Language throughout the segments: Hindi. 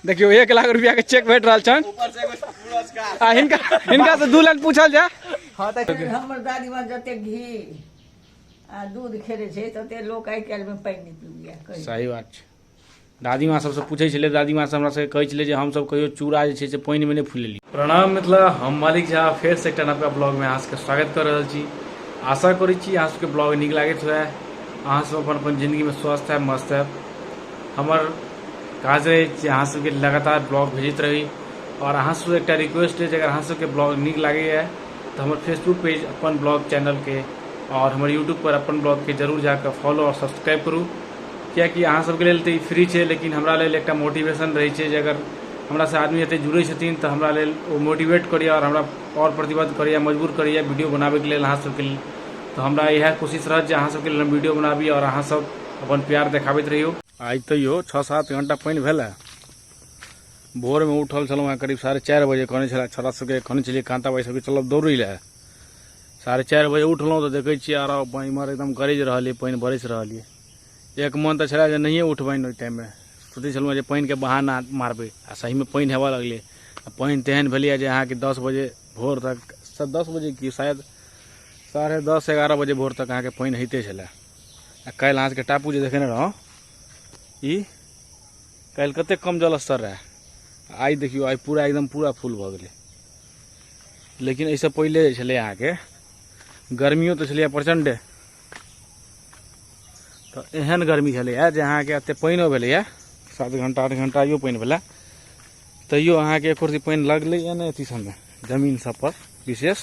देखियो 1 लाख रुपया के चेक भेट रहा छन हिनका से 2 लाख पूछल जा। हमर दादी माँ जते घी आ दूध खेले छै तते लोक आइ काल्हि में पानि नहीं पीबैया। सही बात छै। दादी माँ सबसे पूछे छले, दादी माँ से हमरा से कहै छले जे हम सब कहियो चूड़ा जे छै से पानी में नहीं फुलेली। प्रणाम मिथिला, हम मालिक झा फेर से एकटा नवका ब्लॉग में अहाँ सबके स्वागत कर रहल छी। आशा करै छी अहाँ सबके ब्लॉग नीक लागैत हुए, अहाँ सब अपन जिंदगी में स्वस्थ है मस्त है। हमर काज है जे अहाँ सबके लगातार ब्लॉग भेजत रही और अहाँ सब एक रिक्वेस्ट है, अगर अहाँ सबके ब्लॉग नीक लगे है तो हमारे फेसबुक पेज अपन ब्लॉग चैनल के और हमारे यूट्यूब पर अपन ब्लॉग के जरूर जाकर फॉलो और सब्सक्राइब करूँ, क्या कि अहाँ सबके लेल तो फ्री है, लेकिन हमरा लेल एक मोटिवेशन रही है जे अगर हमरा से आदमी एते जुड़े छथिन तो हमरा लेल वो मोटिवेट करिए और हमरा और प्रतिबद्ध करिए, मजबूर करिए वीडियो बनाबे के लेल अहाँ सबके लेल। तो हमरा यह कोशिश रहत जे अहाँ सबके लेल वीडियो बनाबी और अहाँ सब अपन प्यार देखाबैत रहियो। आज तैयो 6-7 घंटा पानी भेल। भोर में उठल छलूँ हैं करीब 4:30 बजे, कहने छला छोरा सबके कहने छलिए कांता भाई सबके चलब दौड़े ले। 4:30 बजे उठलूँ तो देखे छी आर इमहर एकदम गरज रही है, पानी बरस रही है। एक मन तो छला जे नहीं उठबैन ओहि टाइम में, सोचे छलूँ जे पानी के बहाना मारबे आ सही में पानी हेबा लगले। पानी तेहन भेलिए जे अहाँ के 10 बजे भोर तक, 10 बजे की शायद 10:30-11 बजे भोर तक अहाँ के पानी होते छला। कल अहाँ के टापू जे देखने रहो ई कल कते कम जल स्तर रहे, आई देखियो आई पूरा एकदम पूरा फुल भ गए। लेकिन ऐसे पहले छले अहाँ के गर्मियों तो छलिए प्रचंड, तो एहन गर्मी छलै जे अहाँ के एते पानिओ भेलैया 7 घंटा 8 घंटा यो पानि भेला तैयो अहाँ के एको रती पानि लगलै ने अथी सबमे जमीन सब पर, विशेष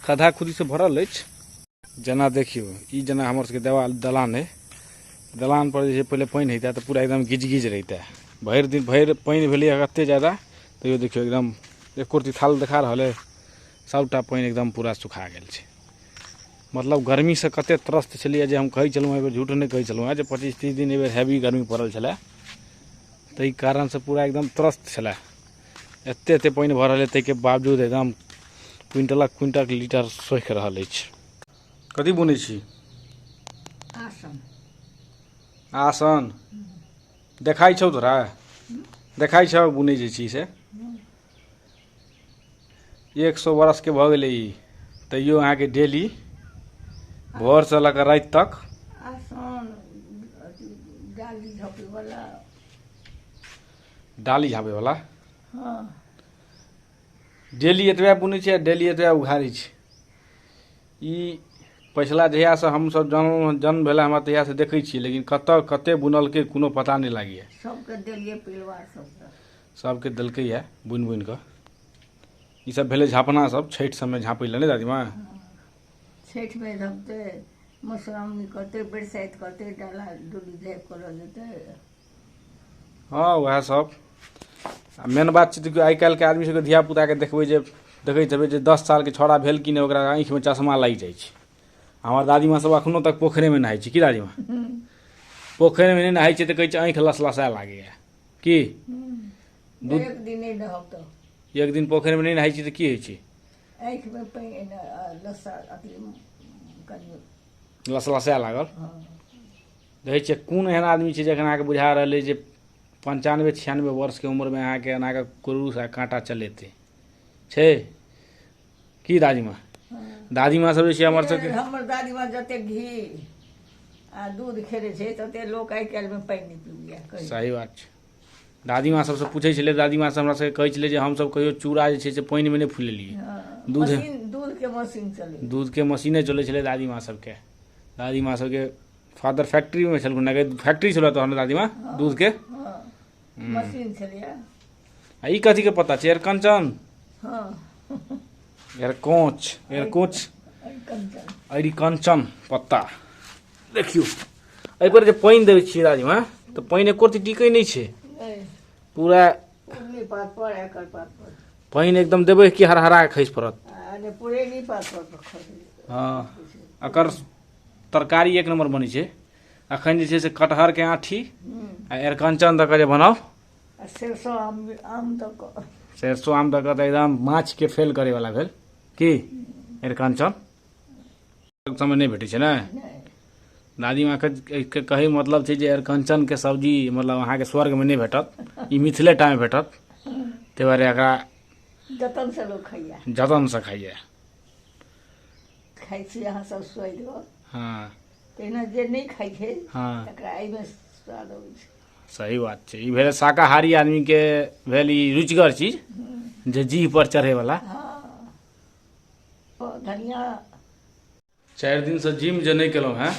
खद्धा खुदी से भरल अछि। जना देखियो ई जना हमर सबके दलान है, दलान पर जे पहले पानि होता तो पूरा एकदम गिज गिज रहता है। भरि दिन भरि पानि भेलैया कते ज्यादा, तैयो देखियो एकदम एको रती थाल देखा रहा है, सबटा पानि एकदम पूरा सुखा गेल छै। मतलब गर्मी से कते त्रस्त छलिए जे हम कहै छलहुँ, एहि बेर झूठ नहीं कहै छलहुँ जे 25-30 दिन एहि बेर हैवी गर्मी पड़ल छलै, ताहि कारण से पूरा एकदम त्रस्त छलै। एते एते पानि भरल है, ताहिके बावजूद एकदम क्विंटल लीटर सोखि रहल अछि। कथी बुनै छी? आसन। आसन देखाई छौ तोरा? देखाई छौ बुनै जे छी से? 100 बरस के भऽ गेलै ई, तैयो अहाँ के डेली भोर से लऽ राति तक आसन डाली झाँपे वाला। डाली झाँपे वाला हाँ। डेली एतबे बुनै छै, डेली एतबे उघारै छै। ई पछिला जहिया से हम सब जन्म भेला हमरा तहिया से देखै छी, लेकिन कते बुनलकै कोनो पता नहीं लागैया। सबके देलिए परिवार सबके देलकै है बुनि बुनि कऽ। ई सब भेलै झापना सब, छठि सबमे झाँपै लए, नहीं दादी माँ? छठि में झपते, मधुश्रावणी करते, बरसाइत करते, डाला डोली झाँपि कर देते। हाँ वएह सब। मेन बात छै देखियो आइ काल्हि के आदमी सबके धिया पुता के देखबै जे देखैत हेबै जे 10 साल के छौड़ा भेल कि नहीं ओकरा आँखि में चश्मा लागि जाइ छै। हमार दादी माँ सब अखनो तक पोखरे में नहाय छै कि दादी माँ? पोखरे में नहीं नहाय छै तो कहै छै आँखि लसलसा लागैया कि? एक दिन नहीं नहाओ तो एक दिन पोखरे में नहीं नहाय छै तो की होइ छै? आँखि में पानि लसलसा लागल। हाँ। देखै छियै कोन एहन आदमी छै जखन अहाँके बुझा रहलै जे 95-96 वर्ष के उम्र में अहाँके एनाके क्रूस आ काँटा चलेते छै की दादी माँ? दादी माँ सब जे छै हमर सबके, हमर दादी माँ जते घी आ दूध खेले छै तते लोक आइ काल्हि में पानि नहीं पीबैया। सही बात छै। दादी माँ सबसे पूछे छले, दादी माँ से हमरा से कहै छले जे हम सब कहियो चूड़ा जे छै से पानी में नहीं फुलेलिए। दूध के मशीन चले, दूध के मशीने चले छले दादी माँ सबके। दादी माँ सबके फादर फैक्ट्री में छलखुन, फैक्ट्री छल तो हमर दादी माँ दूध के मशीन चलिए। ई कथी के पता छै? एरकंचन। हाँ। एरकोच अरिकंचन पत्ता। देखियो एहि पर जे पानि देबै छियै दादी माँ तो पानि एको रती टिकै नहीं छै, पूरा पानि एकदम देबै कि हरहरा के खसि पड़त। हाँ एकर तरकारी एक नंबर बनै छै। अखन जे छै से कटहर के आठी आ एरकंचन दऽ कऽ जे बनाओ, सरसों आम दऽ कऽ तऽ एकदम माछ के फेल करे वाला भेल की? एरकंचन समय नहीं भेटै छै ने। दादी माँ के कहे मतलब छै जे एरकंचन के सब्जी मतलब अहाँ के स्वर्ग में नहीं भेटत। ई मिथिलेटा में भेटत ताहि दुआरे एकरा जतन से लोग खाइया जतन से खाइए। खाइ छी अहाँ सब स्वाद गो हाँ तहिना जे नहीं खाइ छै हाँ तकरा एहिमे स्वाद अबै छै। सही बात छै। ई भेल शाकाहारी आदमी के भेल ई रुचिगर चीज जे जीह पर चढ़े वाला। हाँ धनिया 4 दिन से जिम जे नहीं केलहुँ हैं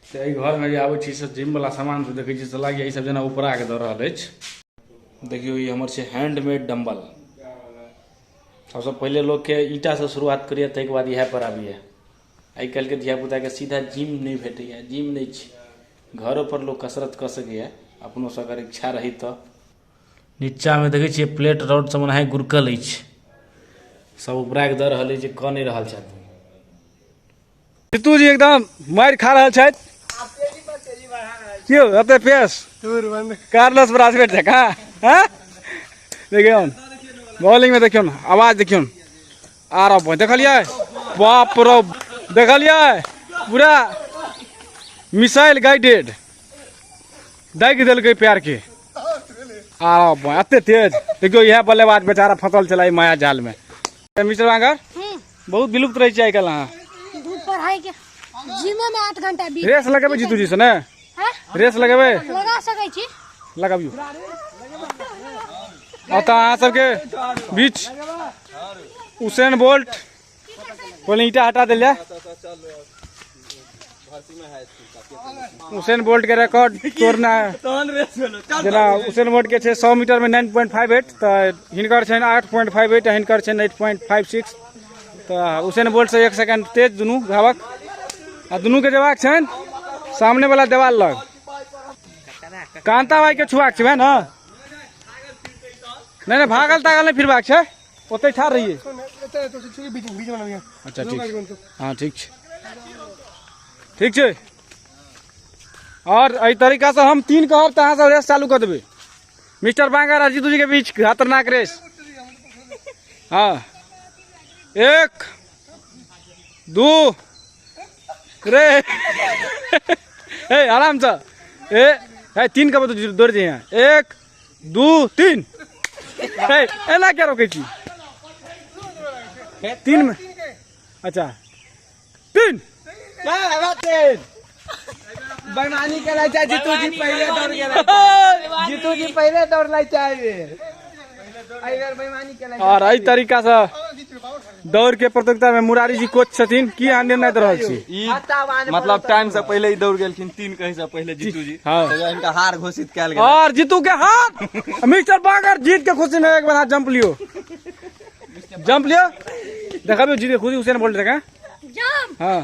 तो एहि घर में जे आबै छी से जिम वाला सामान सब देखै छी से लागैए ई सब जेना उपरा के दऽ रहल अछि। देखियो ई हमर छै हैंडमेड डम्बल। सबसे पहले लोग के ईटा से शुरुआत करिए ताहि के बाद इएह पर आबिए। आइ काल्हि के धियापुता के सीधा जिम नहीं भेटैया, जिम नहीं छै। घरों पर लोग कसरत कर सकैए अपनों से अगर इच्छा रही तो। नीचा में देखै छियै प्लेट रॉड सब ओनाहि गुरकल अछि, सब उपरा के दऽ रहल अछि जे कऽ नहि रहल छथि। जीतू जी एकदम मारि खा रहल छथि। क्यों अते पेश कार्लोस ब्राथवेट जकाँ हैं? देखियौ बॉलिंग में देखियौ आवाज देखियौ आ रहा देखलिए बाप रो देखलिए पूरा मिसाइल गाइडेड दागि देलकै पैर के आ रहा एते तेज। देखियो यह बल्लेबाज बेचारा फंसल छला माया जाल में। मिस्टर बांगर बहुत विलुप्त रही छै आइ काल्हि अहाँ। पढ़ाई के जिम में 8 घंटा बीत रेस लगेबै जीतू जी से ने? रेस लगेबै? लगा सकै छी। लगाबियो अतः अहाँ सबके बीच उसेन बोल्ट पहले ईटा हटा दिल जाए। उसेन बोल्ट के रिकॉर्ड तोड़ना है जेना उसेन बोल्ट के 100 मीटर में 9.58 तो हिनकर छै 8.58 हिनकर छै 8.56 तो उसेन बोल्ट से 1 सेकंड तेज दुनू धावक आ दुनू के जवाब छै सामने वाला देवाल लग। कांता भाई के छुआक छै ना? नहीं भागल तागल नहीं फिरबाक छै, ओते ठाड़ रहिए। अच्छा ठीक हाँ ठीक छै ठीक छै। और एहि तरीका से हम 3 कहब तो अहाँ सब रेस चालू कर देबै। मिस्टर बांगर और जीतू जी के बीच खतरनाक रेस। हाँ 1 2 रे आराम से 3 कब तो दौड़ जाइए 1 2 3 एना क्या रोके छी 3 में? अच्छा 3 बेईमानी के लाइ जीतू जी पहले दौड़ गेल। जीतू जी पहले दौड़ लाई चाहिए एहि बेर बेईमानी के लाइ। और एहि तरीका से दौड़ के प्रतियोगिता में मुरारी जी कोच छथिन की अहाँ निर्णय दे रहल छी? मतलब टाइम से पहले ही दौड़ गेलखिन 3 कहीं से पहले जीतू जी। हाँ इनका हार घोषित कैल गेल और जीतू के हार मिस्टर बांगर जीत के खुशी में एक बार जंप लियो देखाबियो जीत के खुशी उसेन बोल्ट देखा हाँ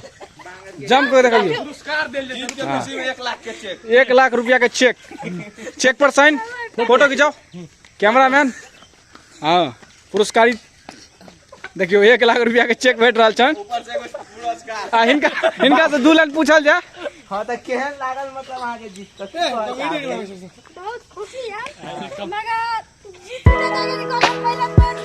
जंप कर देखाबियो। पुरस्कार देल जेतै जीत के खुशी में 1 लाख के चेक 1 लाख रुपया के चेक पर साइन फोटो खिंचाओ कैमरामैन। हाँ पुरस्कारित देखियो 1 लाख रुपया के चेक भेट रहा छन। ऊपर से एगो पुरस्कार हिनका से 2 लाख पूछल जाए। हां त केहन लागल मतलब अहाँ के जीत बहुत खुशी है मगर जीत के पहले